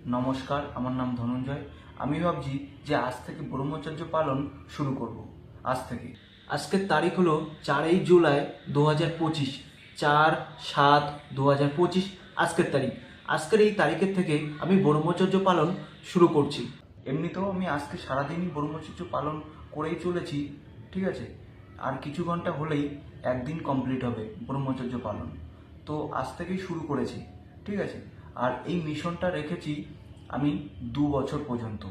নমস্কার, আমার নাম ধনঞ্জয়। আমি ভাবছি যে আজ থেকে ব্রহ্মচর্য পালন শুরু করব। আজ থেকে আজকের তারিখ হলো 4ই জুলাই 2025, 4/7/2025 আজকের তারিখ। আজকের এই তারিখের থেকে আমি ব্রহ্মচর্য পালন শুরু করছি। এমনিতেও আমি আজকে সারাদিনই ব্রহ্মচর্য পালন করেই চলেছি, ঠিক আছে। আর কিছু ঘন্টা হলেই একদিন কমপ্লিট হবে ব্রহ্মচর্য পালন। তো আজ থেকেই শুরু করেছি, ঠিক আছে। আর এই মিশনটা রেখেছি আমি 2 বছর পর্যন্ত।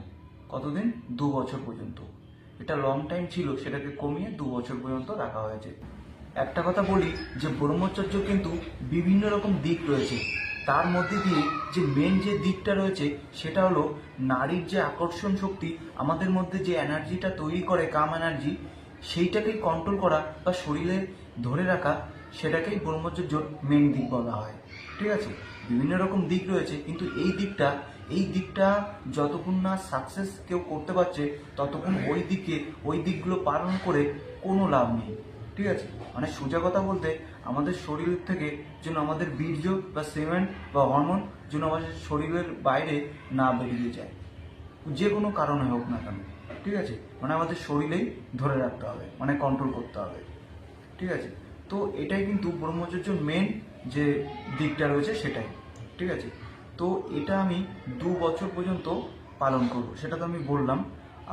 কতদিন? 2 বছর পর্যন্ত। এটা লং টাইম ছিল, সেটাকে কমিয়ে 2 বছর পর্যন্ত রাখা হয়েছে। একটা কথা বলি যে ব্রহ্মচর্য কিন্তু বিভিন্ন রকম দিক রয়েছে। তার মধ্যে দিয়ে যে মেন যে দিকটা রয়েছে সেটা হলো নারীর যে আকর্ষণ শক্তি, আমাদের মধ্যে যে এনার্জিটা তৈরি করে, কাম এনার্জি, সেইটাকেই কন্ট্রোল করা বা শরীরে ধরে রাখা, সেটাকেই ব্রহ্মচর্যর মেন দিক বলা হয়, ঠিক আছে। বিভিন্ন রকম দিক রয়েছে, কিন্তু এই দিকটা যতক্ষণ না সাকসেস কেউ করতে পারছে ততক্ষণ ওই দিকগুলো পালন করে কোনো লাভ নেই, ঠিক আছে। মানে সোজা কথা বলতে, আমাদের শরীর থেকে যেন আমাদের বীর্য বা সেমেন্ট বা হরমোন যেন আমাদের শরীরের বাইরে না বেরিয়ে যায়, যে কোনো কারণে হোক না কেন, ঠিক আছে। মানে আমাদের শরীরেই ধরে রাখতে হবে, মানে কন্ট্রোল করতে হবে, ঠিক আছে। তো এটাই কিন্তু ব্রহ্মচর্যের মেন যে দিকটা রয়েছে সেটাই, ঠিক আছে। তো এটা আমি 2 বছর পর্যন্ত পালন করব, সেটা তো আমি বললাম।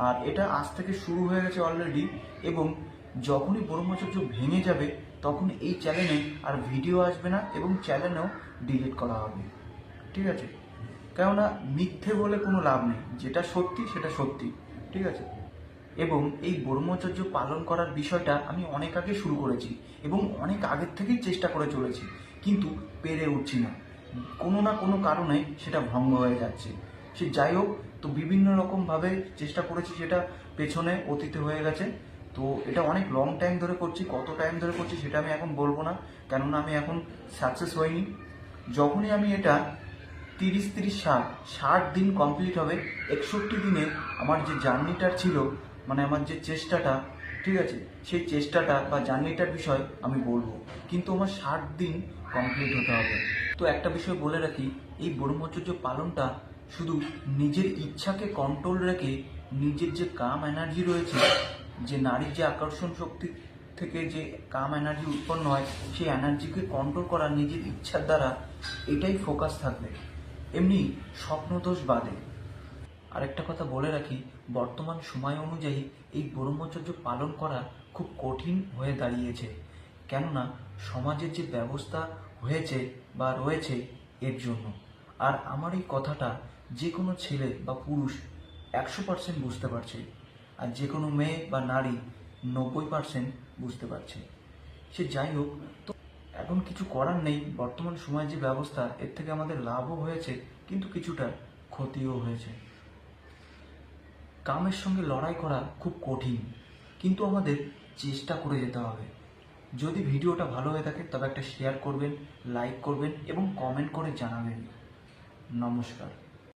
আর এটা আজ থেকে শুরু হয়ে গেছে অলরেডি, এবং যখনই ব্রহ্মচর্য ভেঙে যাবে তখন এই চ্যানেলে আর ভিডিও আসবে না এবং চ্যানেলও ডিলিট করা হবে, ঠিক আছে। কেননা মিথ্যে বলে কোনো লাভ নেই, যেটা সত্যি সেটা সত্যি, ঠিক আছে। এবং এই ব্রহ্মচর্য পালন করার বিষয়টা আমি অনেক আগে শুরু করেছি এবং অনেক আগের থেকেই চেষ্টা করে চলেছি, কিন্তু পেরে উঠছি না। কোনো না কোনো কারণে সেটা ভঙ্গ হয়ে যাচ্ছে। সে যাই হোক, তো বিভিন্ন রকমভাবে চেষ্টা করেছি, সেটা পেছনে অতীতে হয়ে গেছে। তো এটা অনেক লং টাইম ধরে করছি, কত টাইম ধরে করছি সেটা আমি এখন বলবো না, কেননা আমি এখন সাকসেস হইনি। যখনই আমি এটা 30-30-60 দিন কমপ্লিট হবে, 61 দিনে আমার যে জার্নিটার ছিল, মানে আমার যে চেষ্টাটা, ঠিক আছে, সেই চেষ্টাটা বা জার্নিটার বিষয় আমি বলবো, কিন্তু আমার 60 দিন কমপ্লিট হতে হবে। তো একটা বিষয় বলে রাখি, এই ব্রহ্মচর্য পালনটা শুধু নিজের ইচ্ছাকে কন্ট্রোল রেখে, নিজের যে কাম এনার্জি রয়েছে, যে নারীর যে আকর্ষণ শক্তি থেকে যে কাম এনার্জি উৎপন্ন হয়, সেই এনার্জিকে কন্ট্রোল করা নিজের ইচ্ছার দ্বারা, এটাই ফোকাস থাকবে। এমনি স্বপ্নদোষ বাদে আরেকটা কথা বলে রাখি, বর্তমান সময় অনুযায়ী এই ব্রহ্মচর্য পালন করা খুব কঠিন হয়ে দাঁড়িয়েছে, কেননা সমাজের যে ব্যবস্থা হয়েছে বা রয়েছে এর জন্য। আর আমার এই কথাটা যে কোনো ছেলে বা পুরুষ 100% বুঝতে পারছে, আর যে কোনো মেয়ে বা নারী 90% বুঝতে পারছে। সে যাই হোক, তো এখন কিছু করার নেই। বর্তমান সময়ে যে ব্যবস্থা, এর থেকে আমাদের লাভও হয়েছে, কিন্তু কিছুটা ক্ষতিও হয়েছে। কামের সঙ্গে লড়াই করা খুব কঠিন, কিন্তু আমাদের চেষ্টা করে যেতে হবে। যদি ভিডিওটা ভালো হয়ে থাকে তবে একটা শেয়ার করবেন, লাইক করবেন এবং কমেন্ট করে জানাবেন। নমস্কার।